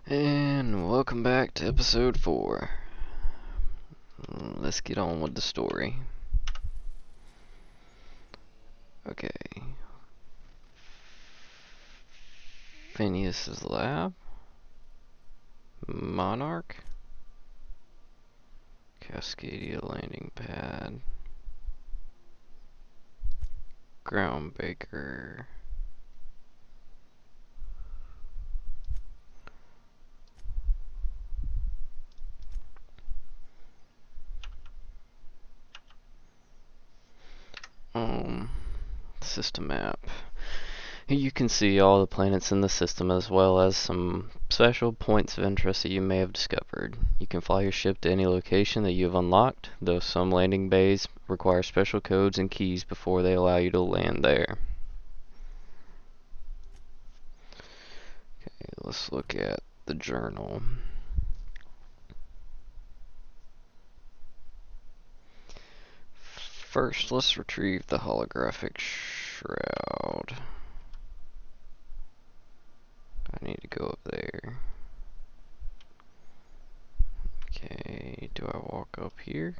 And welcome back to episode 4. Let's get on with the story. Okay. Phineas's lab. Monarch. Cascadia landing pad. Groundbreaker. System map. Here you can see all the planets in the system as well as some special points of interest that you may have discovered. You can fly your ship to any location that you have unlocked, though some landing bays require special codes and keys before they allow you to land there. Okay, let's look at the journal. First, let's retrieve the holographic shroud. I need to go up there. Okay, do I walk up here?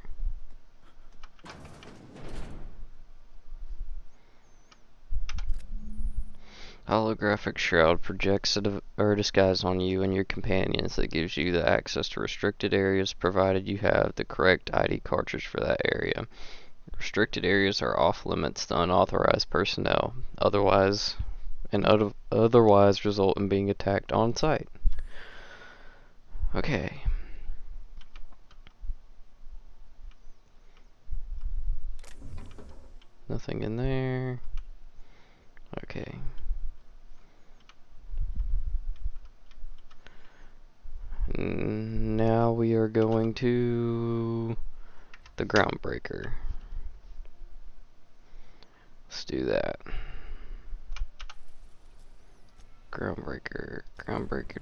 Holographic shroud projects a disguise on you and your companions that gives you the access to restricted areas provided you have the correct ID cartridge for that area. Restricted areas are off limits to unauthorized personnel, otherwise result in being attacked on sight. Okay. Nothing in there. Okay. Now we are going to the Groundbreaker. Let's do that. Groundbreaker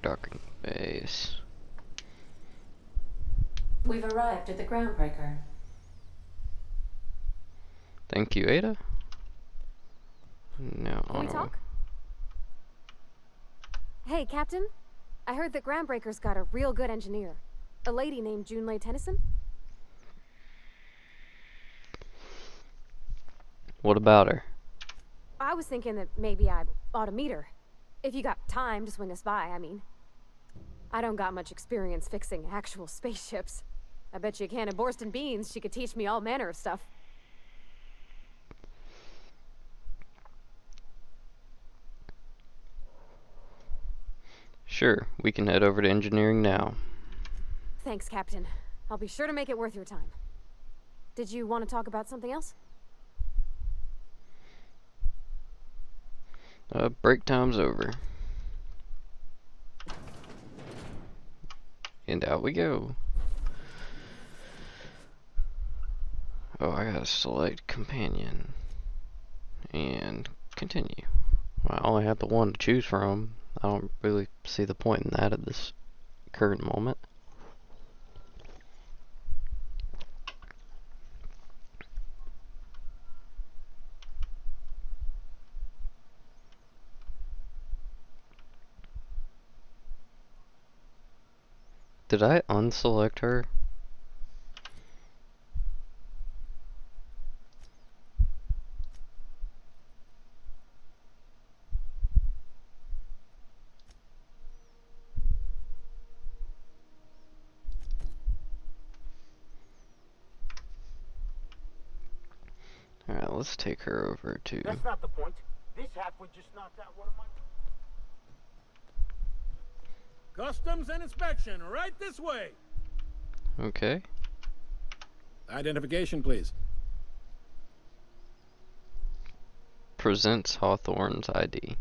docking base. We've arrived at the Groundbreaker. Thank you, Ada. Now Can we talk? Hey, Captain. I heard that Groundbreaker's got a real good engineer. A lady named Junlei Tennyson? What about her? I was thinking that maybe I ought to meet her. If you got time to swing us by, I mean. I don't got much experience fixing actual spaceships. I bet you a can of Borston beans she could teach me all manner of stuff. Sure, we can head over to engineering now. Thanks, Captain. I'll be sure to make it worth your time. Did you want to talk about something else? Break time's over. And out we go. Oh, I gotta select companion. And continue. Well, I only have the one to choose from. I don't really see the point in that at this current moment. Did I unselect her? Alright, let's take her over to... That's not the point. This halfway just knocked out one of my... Customs and inspection, right this way. Okay. Identification, please. Presents Hawthorne's ID.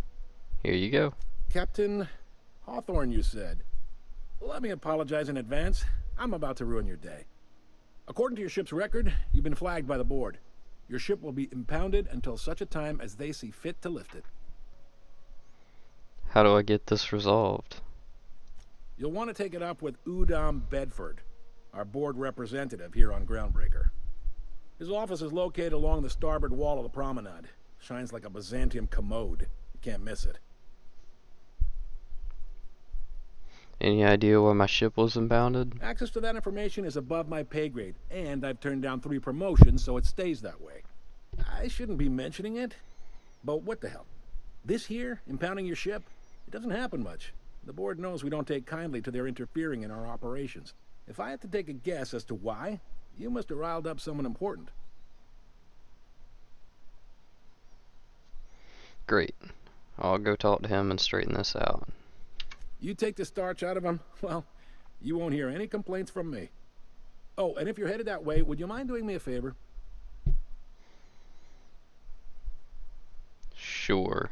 Here you go. Captain Hawthorne, you said. Let me apologize in advance. I'm about to ruin your day. According to your ship's record, you've been flagged by the board. Your ship will be impounded until such a time as they see fit to lift it. How do I get this resolved? You'll want to take it up with Udom Bedford, our board representative here on Groundbreaker. His office is located along the starboard wall of the promenade. Shines like a Byzantium commode. You can't miss it. Any idea why my ship was impounded? Access to that information is above my pay grade, and I've turned down 3 promotions, so it stays that way. I shouldn't be mentioning it, but what the hell? This here, impounding your ship, it doesn't happen much. The board knows we don't take kindly to their interfering in our operations. If I had to take a guess as to why, you must have riled up someone important. Great. I'll go talk to him and straighten this out. You take the starch out of him, well, you won't hear any complaints from me. Oh, and if you're headed that way, would you mind doing me a favor? Sure.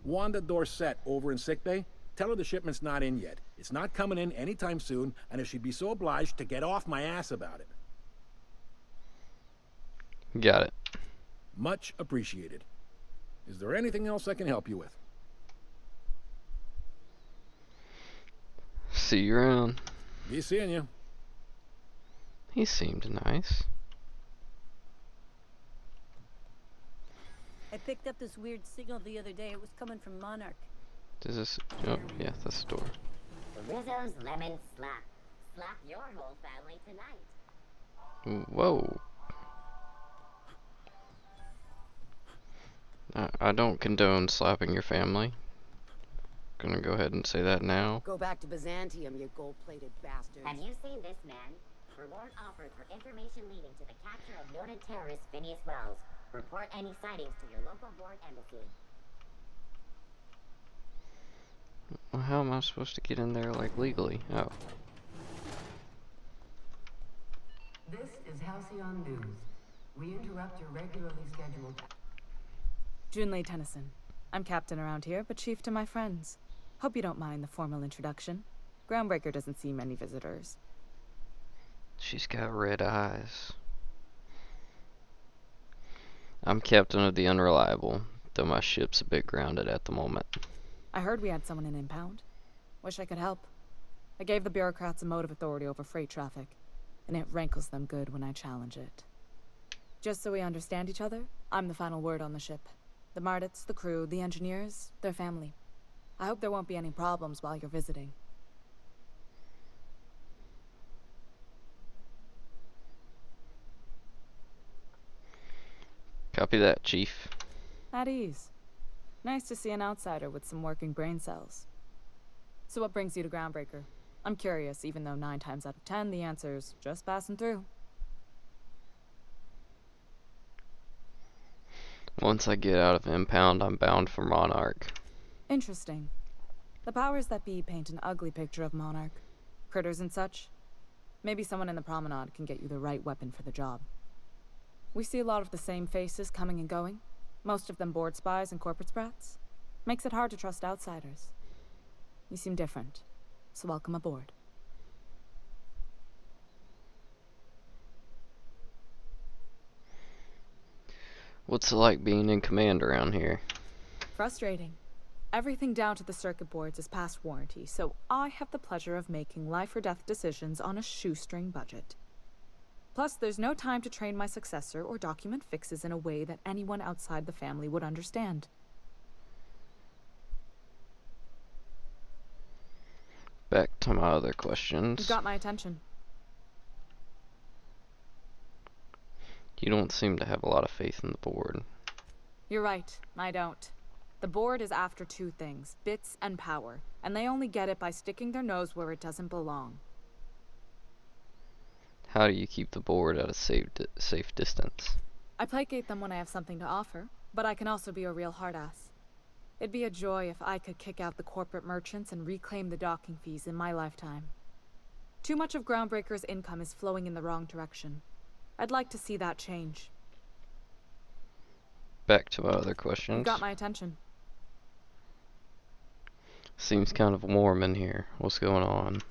Wanda Dorset over in sickbay, tell her the shipment's not in yet. It's not coming in anytime soon, and if she'd be so obliged to get off my ass about it. Got it. Much appreciated. Is there anything else I can help you with? See you around. Be seeing you. He seemed nice. I picked up this weird signal the other day. It was coming from Monarch. Does this... Oh, yeah, that's the door. Rizzo's Lemon Slap. Slap your whole family tonight. Whoa. I don't condone slapping your family. Gonna go ahead and say that now. Go back to Byzantium, you gold-plated bastards. Have you seen this man? Reward offered for information leading to the capture of noted terrorist Phineas Wells. Report any sightings to your local board embassy. Well, how am I supposed to get in there, like, legally? Oh. This is Halcyon News. We interrupt your regularly scheduled... Junlei Tennyson. I'm captain around here, but chief to my friends. Hope you don't mind the formal introduction. Groundbreaker doesn't see many visitors. She's got red eyes. I'm captain of the Unreliable, though my ship's a bit grounded at the moment. I heard we had someone in impound. Wish I could help. I gave the bureaucrats a motive authority over freight traffic, and it rankles them good when I challenge it. Just so we understand each other, I'm the final word on the ship. The Mardits, the crew, the engineers, their family. I hope there won't be any problems while you're visiting. Copy that, Chief. At ease. Nice to see an outsider with some working brain cells. So what brings you to Groundbreaker? I'm curious, even though 9 times out of 10 the answer's just passing through. Once I get out of impound, I'm bound for Monarch. Interesting. The powers that be paint an ugly picture of Monarch. Critters and such. Maybe someone in the promenade can get you the right weapon for the job. We see a lot of the same faces coming and going. Most of them board spies and corporate sprats. Makes it hard to trust outsiders. You seem different, so welcome aboard. What's it like being in command around here? Frustrating. Everything down to the circuit boards is past warranty, so I have the pleasure of making life or death decisions on a shoestring budget. Plus, there's no time to train my successor or document fixes in a way that anyone outside the family would understand. Back to my other questions. You've got my attention. You don't seem to have a lot of faith in the board. You're right, I don't. The board is after 2 things, bits and power, and they only get it by sticking their nose where it doesn't belong. How do you keep the board at a safe distance? I placate them when I have something to offer, but I can also be a real hard-ass. It'd be a joy if I could kick out the corporate merchants and reclaim the docking fees in my lifetime. Too much of Groundbreaker's income is flowing in the wrong direction. I'd like to see that change. Back to my other questions. You've got my attention. Seems kind of warm in here. What's going on?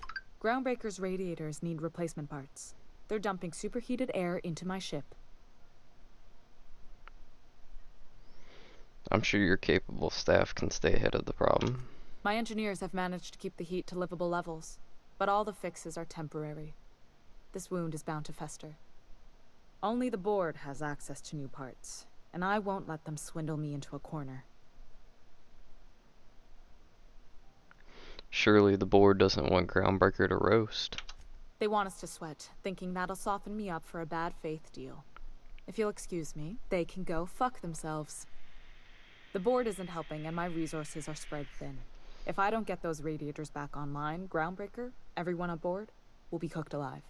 Groundbreaker's radiators need replacement parts. They're dumping superheated air into my ship. I'm sure your capable staff can stay ahead of the problem. My engineers have managed to keep the heat to livable levels, but all the fixes are temporary. This wound is bound to fester. Only the board has access to new parts, and I won't let them swindle me into a corner. Surely the board doesn't want Groundbreaker to roast. They want us to sweat, thinking that'll soften me up for a bad faith deal. If you'll excuse me, they can go fuck themselves. The board isn't helping and my resources are spread thin. If I don't get those radiators back online, Groundbreaker, everyone on board, will be cooked alive.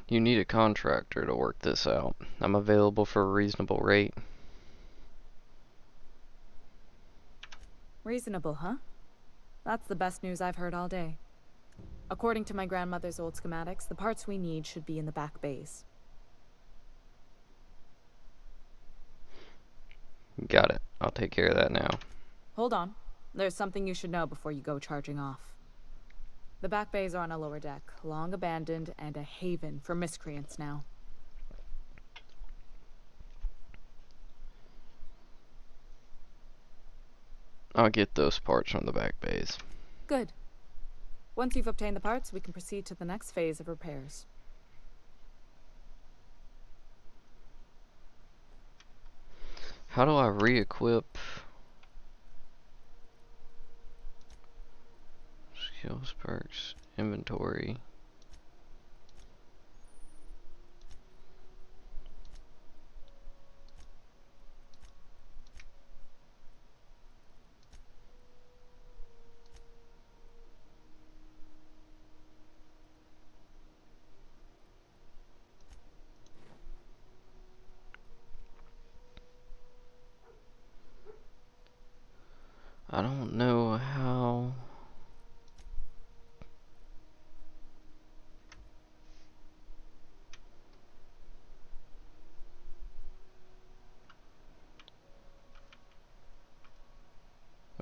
You need a contractor to work this out. I'm available for a reasonable rate. Reasonable, huh? That's the best news I've heard all day. According to my grandmother's old schematics, the parts we need should be in the back bays. Got it. I'll take care of that now. Hold on. There's something you should know before you go charging off. The back bays are on a lower deck, long abandoned and a haven for miscreants now. I'll get those parts from the back bays. Good. Once you've obtained the parts, we can proceed to the next phase of repairs. How do I re-equip? Skills, perks, inventory. I don't know how.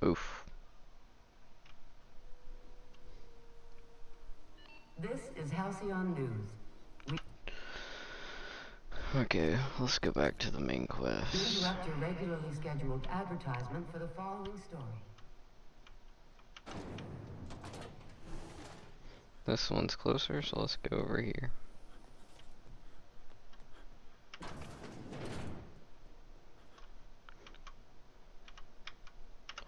Oof. This is Halcyon News. Okay, let's go back to the main We quest. interrupt your regularly scheduled advertisement for the following story. This one's closer, so let's go over here.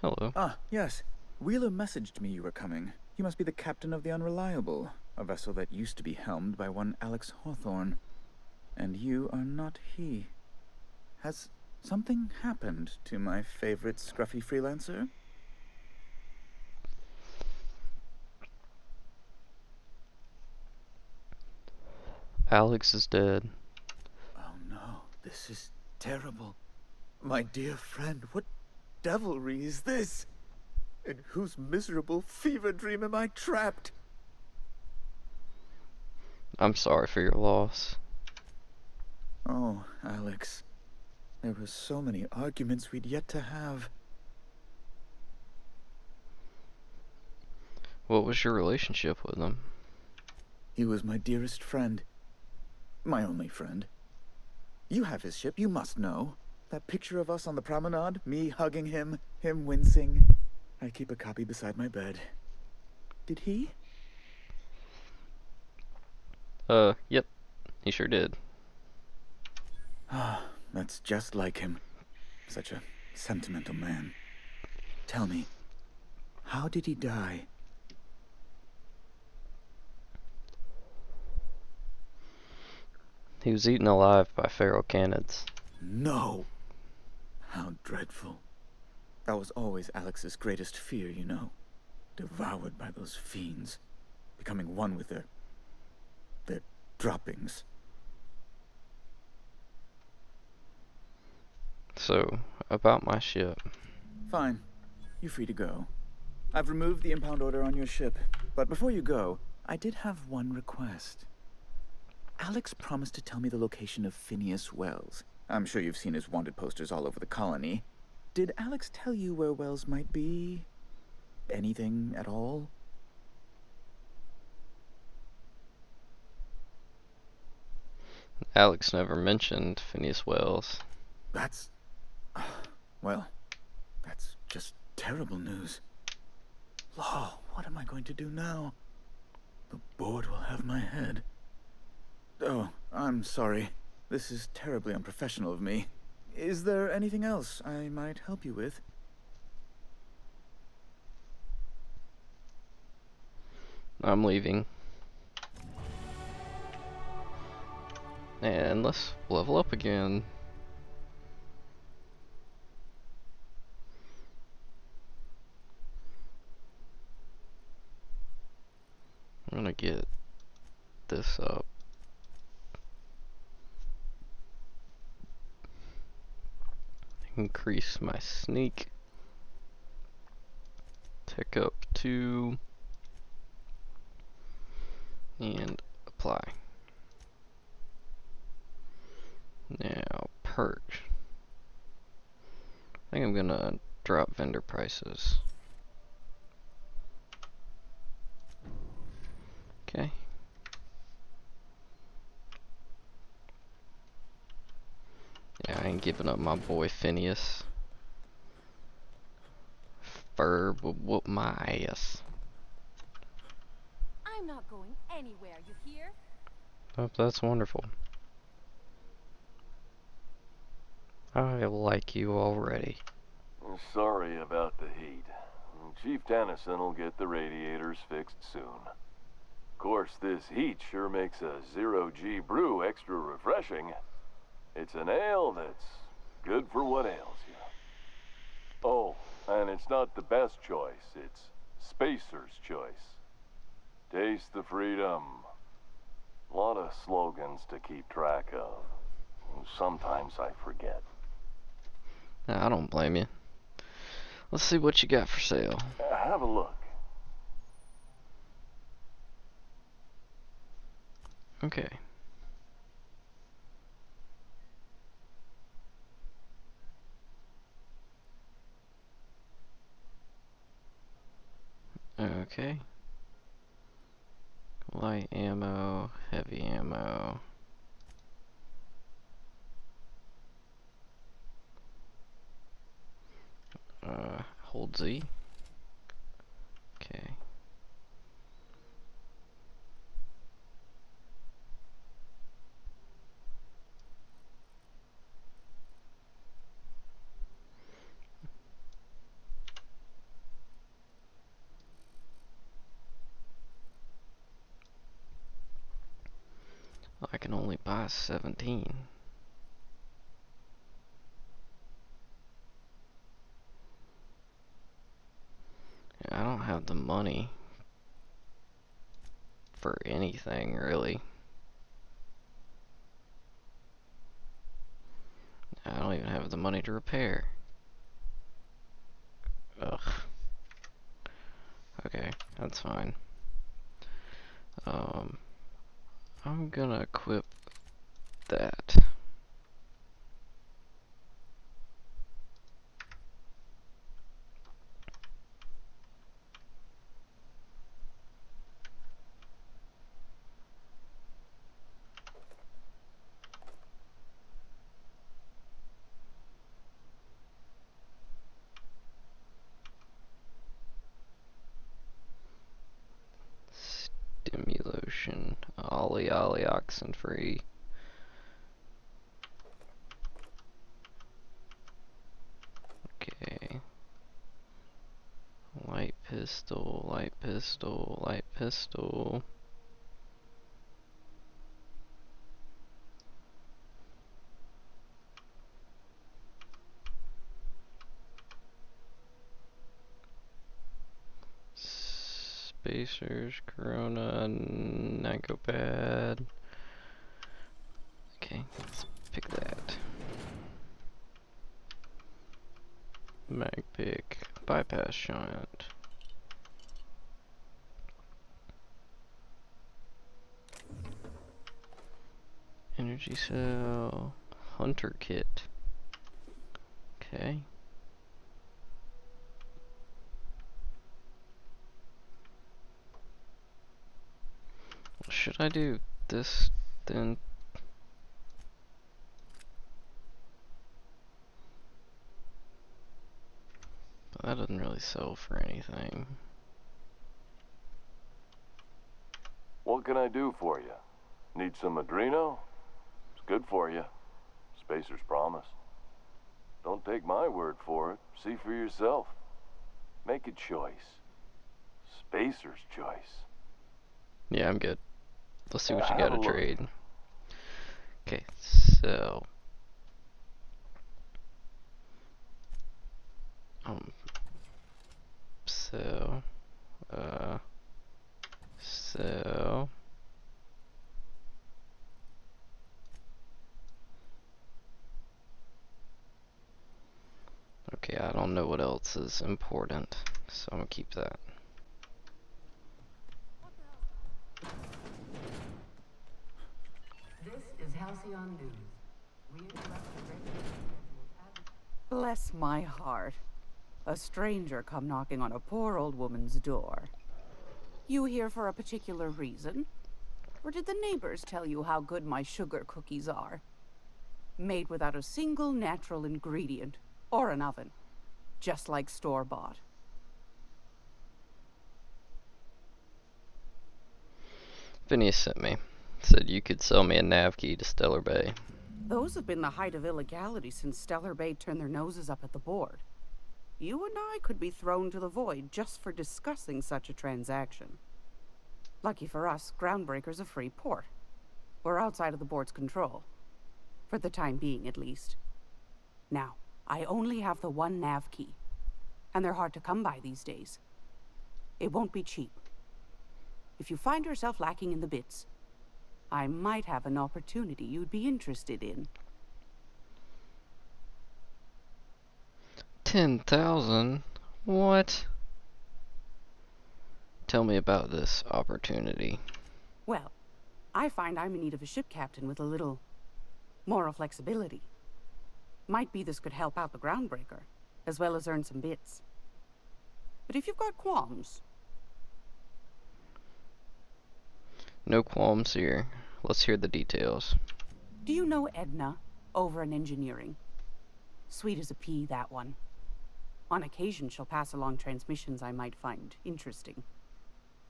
Hello. Ah, yes. Wheeler messaged me you were coming. You must be the captain of the Unreliable, a vessel that used to be helmed by one Alex Hawthorne. And you are not he. Has something happened to my favorite scruffy freelancer? Alex is dead. Oh no, this is terrible. My dear friend, what devilry is this? In whose miserable fever dream am I trapped? I'm sorry for your loss. Oh, Alex. There were so many arguments we'd yet to have. What was your relationship with him? He was my dearest friend. My only friend. You have his ship, you must know. That picture of us on the promenade, me hugging him, him wincing. I keep a copy beside my bed. Did he? Yep. He sure did. Ah, that's just like him. Such a sentimental man. Tell me, how did he die? He was eaten alive by feral canids. No! How dreadful. That was always Alex's greatest fear, you know. Devoured by those fiends. Becoming one with their droppings. So, about my ship. Fine. You're free to go. I've removed the impound order on your ship. But before you go, I did have one request. Alex promised to tell me the location of Phineas Wells. I'm sure you've seen his wanted posters all over the colony. Did Alex tell you where Wells might be? Anything at all? Alex never mentioned Phineas Wells. That's... well, that's just terrible news. Law, what am I going to do now? The board will have my head. Oh, I'm sorry. This is terribly unprofessional of me. Is there anything else I might help you with? I'm leaving. And let's level up again. I'm gonna get this up. Increase my sneak. Tick up 2. And apply. Now, perch. I think I'm gonna drop vendor prices. Okay. Yeah, I ain't giving up my boy Phineas. Fur will whoop my ass. I'm not going anywhere, you hear? Oh, that's wonderful. I like you already. Sorry about the heat. Chief Tennyson will get the radiators fixed soon. Of course, this heat sure makes a zero-G brew extra refreshing. It's an ale that's good for what ails you. Oh, and it's not the best choice. It's Spacer's choice. Taste the freedom. A lot of slogans to keep track of. Sometimes I forget. I don't blame you. Let's see what you got for sale. Have a look. Okay. Okay. Light ammo, heavy ammo. Hold Z. Okay. I can only buy 17. I don't have the money for anything, really. I don't even have the money to repair. Ugh. Okay, that's fine. I'm gonna equip that. Stimulation. Ollie oxen free. Okay. Light pistol, light pistol, light pistol. Spacers, Corona, Nycopad. Okay, let's pick that. Mag pick, bypass shunt. Energy cell, hunter kit. Okay. Should I do this then? But that doesn't really sell for anything. What can I do for you? Need some Adreno? It's good for you. Spacer's promise. Don't take my word for it. See for yourself. Make a choice. Spacer's choice. Yeah, I'm good. Let's see what you Have got a to look. trade. Okay, so um, so so okay, I don't know what else is important, so I'm gonna keep that. This is Halcyon News. We interrupt the regularly scheduled Bless my heart. A stranger come knocking on a poor old woman's door. You here for a particular reason? Or did the neighbors tell you how good my sugar cookies are? Made without a single natural ingredient, or an oven. Just like store-bought. Phineas sent me. Said you could sell me a nav key to Stellar Bay. Those have been the height of illegality since Stellar Bay turned their noses up at the board. You and I could be thrown to the void just for discussing such a transaction. Lucky for us, Groundbreaker's a free port. We're outside of the board's control. For the time being, at least. Now, I only have the one nav key. And they're hard to come by these days. It won't be cheap. If you find yourself lacking in the bits, I might have an opportunity you'd be interested in. 10,000? What? Tell me about this opportunity. Well, I find I'm in need of a ship captain with a little moral flexibility. Might be this could help out the Groundbreaker, as well as earn some bits. But if you've got qualms... No qualms here. Let's hear the details. Do you know Edna, over in engineering? Sweet as a pea, that one. On occasion, she'll pass along transmissions I might find interesting.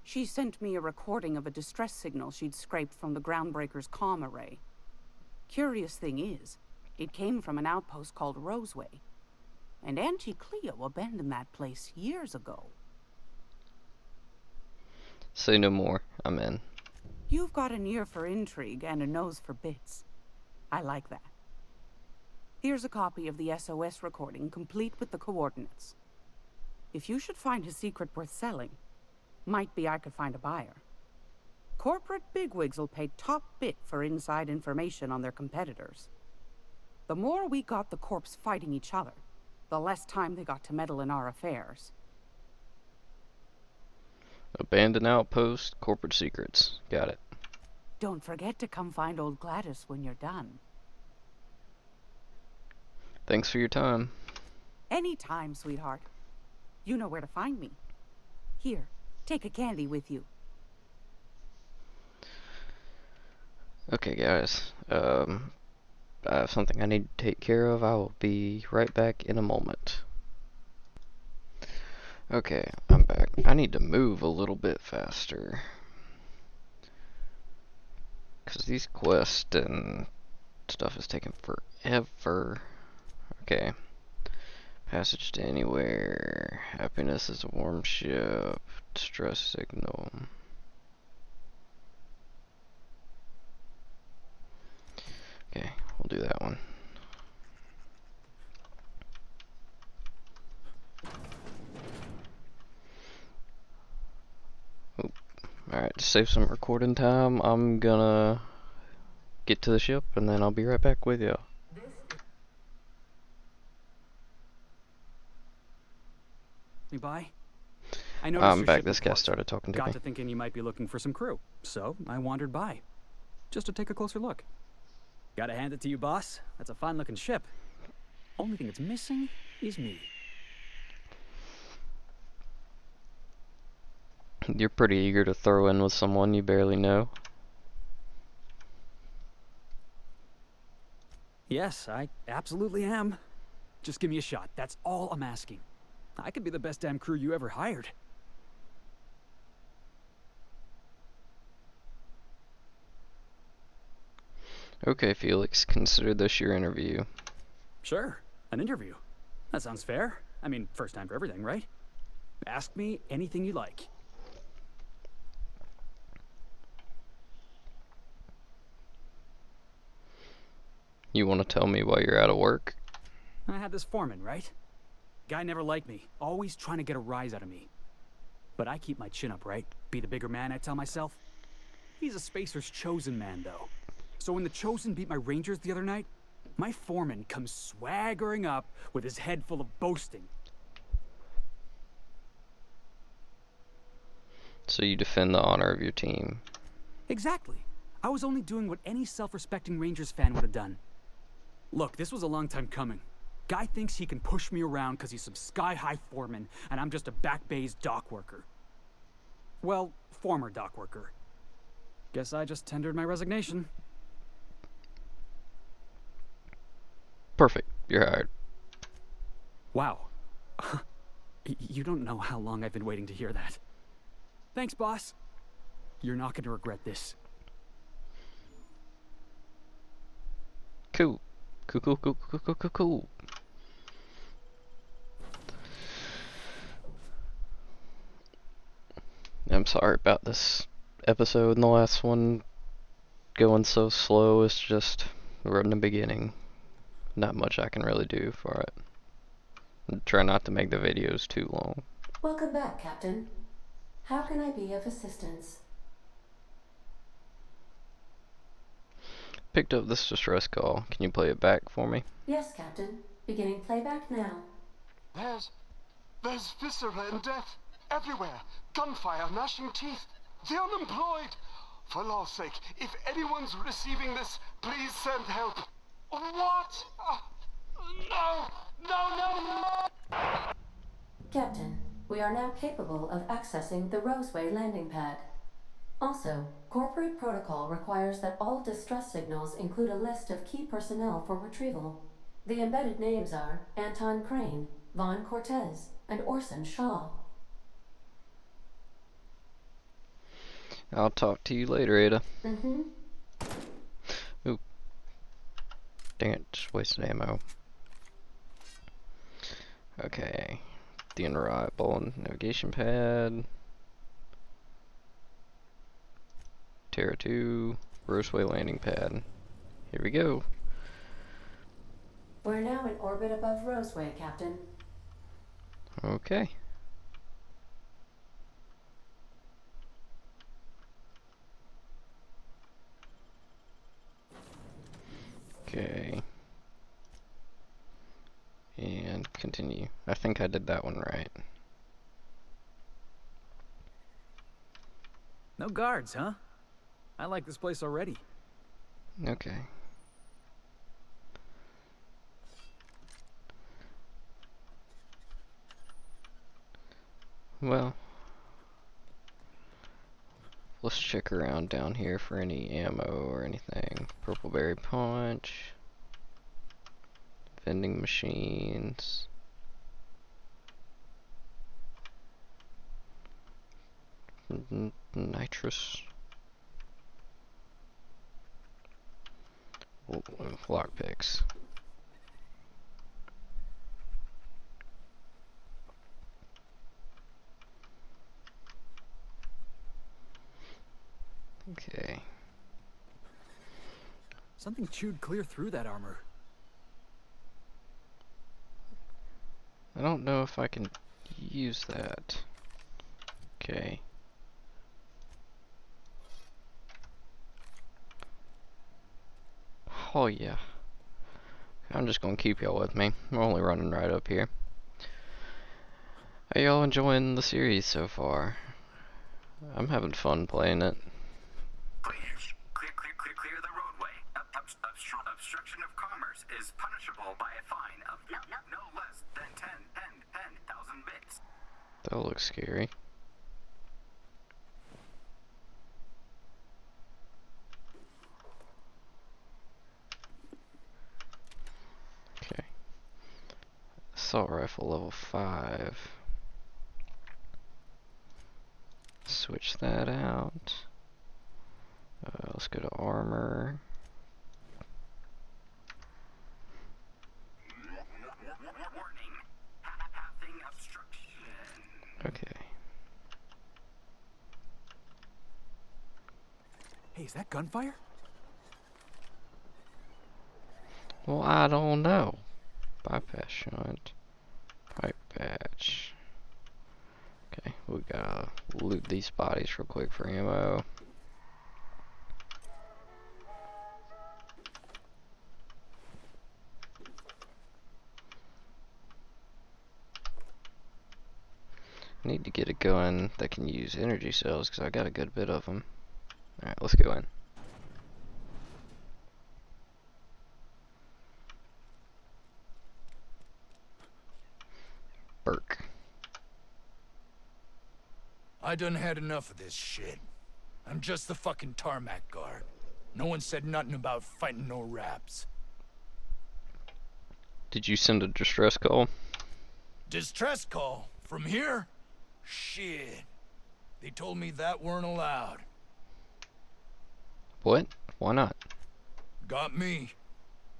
She sent me a recording of a distress signal she'd scraped from the Groundbreaker's comm array. Curious thing is, it came from an outpost called Roseway. And Auntie Cleo abandoned that place years ago. Say no more. I'm in. You've got an ear for intrigue and a nose for bits. I like that. Here's a copy of the SOS recording, complete with the coordinates. If you should find his secret worth selling, might be I could find a buyer. Corporate bigwigs will pay top bit for inside information on their competitors. The more we got the corps fighting each other, the less time they got to meddle in our affairs. Abandoned outpost, corporate secrets. Got it. Don't forget to come find old Gladys when you're done. Thanks for your time. Anytime, sweetheart. You know where to find me. Here, take a candy with you. Okay, guys. I have something I need to take care of. I will be right back in a moment. Okay, I'm back. I need to move a little bit faster. Because these quests and stuff is taking forever. Okay. Passage to anywhere. Happiness is a warm ship. Distress signal. Okay, we'll do that one. Alright, to save some recording time, I'm gonna get to the ship and then I'll be right back with you. Me by? I noticed I'm your back. ship This guy reports. started talking to me. Got to thinking you might be looking for some crew, so I wandered by, just to take a closer look. Gotta hand it to you, boss. That's a fine-looking ship. Only thing it's missing is me. You're pretty eager to throw in with someone you barely know. Yes, I absolutely am. Just give me a shot. That's all I'm asking. I could be the best damn crew you ever hired. Okay, Felix, consider this your interview. Sure. An interview? That sounds fair. I mean, first time for everything, right? Ask me anything you like. You want to tell me why you're out of work? I had this foreman, right? Guy never liked me, always trying to get a rise out of me. But I keep my chin up, right? Be the bigger man, I tell myself. He's a Spacer's chosen man, though. So when the Chosen beat my Rangers the other night, my foreman comes swaggering up with his head full of boasting. So you defend the honor of your team. Exactly. I was only doing what any self-respecting Rangers fan would have done. Look, this was a long time coming. Guy thinks he can push me around because he's some sky-high foreman, and I'm just a back bay's dock worker. Well, former dock worker. Guess I just tendered my resignation. Perfect. You're hired. Wow. You don't know how long I've been waiting to hear that. Thanks, boss. You're not going to regret this. Cool. Cool. I'm sorry about this episode and the last one going so slow. It's just, we're in the beginning. Not much I can really do for it. Try not to make the videos too long. Welcome back, Captain. How can I be of assistance? Picked up this distress call. Can you play it back for me? Yes, Captain. Beginning playback now. There's viscera and death everywhere. Gunfire, gnashing teeth. The unemployed. For law's sake, if anyone's receiving this, please send help. What? No! Captain, we are now capable of accessing the Roseway landing pad. Also, corporate protocol requires that all distress signals include a list of key personnel for retrieval. The embedded names are Anton Crane, Vaughn Cortez, and Orson Shaw. I'll talk to you later, Ada. Oop. Dang it, just wasted ammo. Okay. The unreliable navigation pad. Terra 2, Roseway landing pad. Here we go. We're now in orbit above Roseway, Captain. Okay. Okay. And continue. I think I did that one right. No guards, huh? I like this place already. Okay. Well, let's check around down here for any ammo or anything. Purple berry punch. Vending machines. Nitrous. Lockpicks. Okay. Something chewed clear through that armor. I don't know if I can use that. Okay. Oh yeah. I'm just gonna keep y'all with me. We're only running right up here. Are y'all enjoying the series so far? I'm having fun playing it. Clear the roadway. Obstruction of commerce is punishable by a fine of no less than 10,000 bits. That looks scary. Okay. Assault rifle level 5. Switch that out. Let's go to armor. is that gunfire? Well, I don't know. Bypass shunt. Pipe patch. Okay, we gotta loot these bodies real quick for ammo. I need to get a gun that can use energy cells because I got a good bit of them. Alright, let's go in. Burke. I done had enough of this shit. I'm just the fucking tarmac guard. No one said nothing about fighting no raps. Did you send a distress call? Distress call? From here? Shit. They told me that weren't allowed. What? Why not? Got me.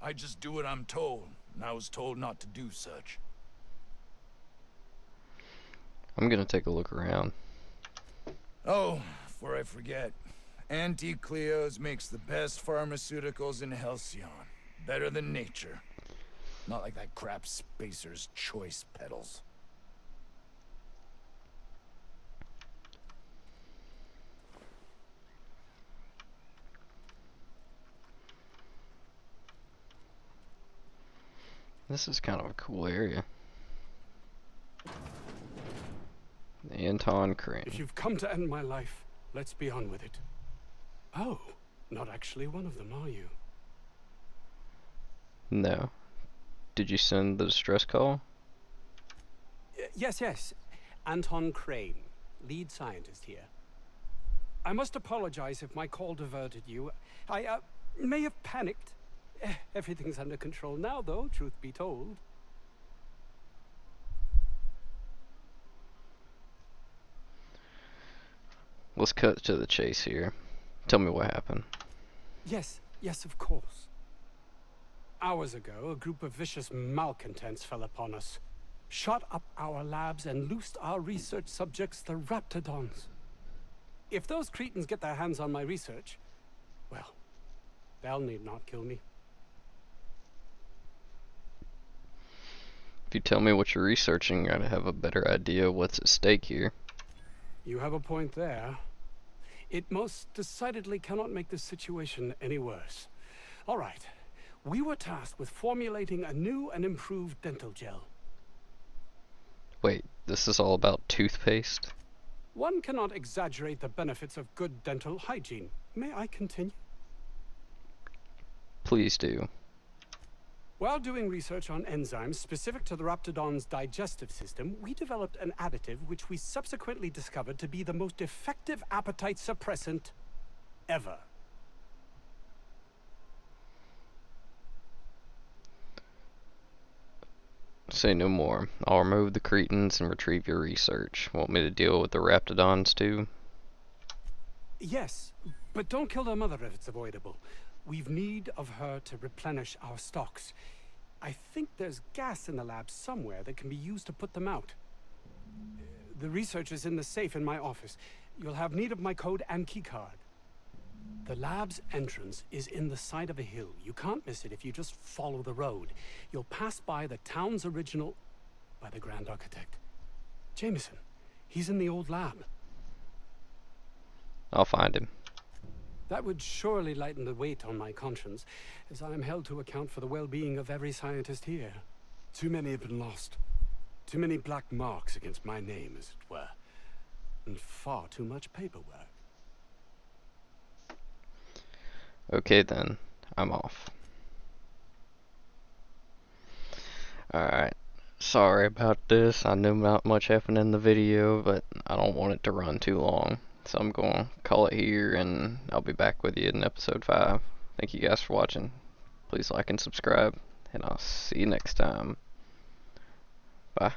I just do what I'm told, and I was told not to do such. I'm gonna take a look around. Oh, before I forget, Auntie Cleo's makes the best pharmaceuticals in Halcyon. Better than nature. Not like that crap Spacer's Choice peddles. This is kind of a cool area. Anton Crane. If you've come to end my life, let's be on with it. Oh, not actually one of them, are you? No. Did you send the distress call? Yes. Anton Crane, lead scientist here. I must apologize if my call diverted you. I may have panicked. Everything's under control now, though, truth be told. Let's cut to the chase here. Tell me what happened. Yes, of course. Hours ago, a group of vicious malcontents fell upon us, shot up our labs, and loosed our research subjects, the Raptidons. If those cretins get their hands on my research, well, they'll need not kill me. If you tell me what you're researching, I'd have a better idea what's at stake here. You have a point there. It most decidedly cannot make the situation any worse. All right. We were tasked with formulating a new and improved dental gel. Wait, this is all about toothpaste? One cannot exaggerate the benefits of good dental hygiene. May I continue? Please do. While doing research on enzymes specific to the Raptidon's digestive system, we developed an additive which we subsequently discovered to be the most effective appetite suppressant ever. Say no more. I'll remove the cretins and retrieve your research. Want me to deal with the Raptidons too? Yes, but don't kill their mother if it's avoidable. We've need of her to replenish our stocks. I think there's gas in the lab somewhere that can be used to put them out. The research is in the safe in my office. You'll have need of my code and keycard. The lab's entrance is in the side of a hill. You can't miss it if you just follow the road. You'll pass by the town's original... by the Grand Architect. Jameson. He's in the old lab. I'll find him. That would surely lighten the weight on my conscience, as I am held to account for the well-being of every scientist here. Too many have been lost. Too many black marks against my name, as it were. And far too much paperwork. Okay then, I'm off. Alright, sorry about this. I know not much happened in the video, but I don't want it to run too long. So I'm going to call it here, and I'll be back with you in episode 5. Thank you guys for watching. Please like and subscribe, and I'll see you next time. Bye.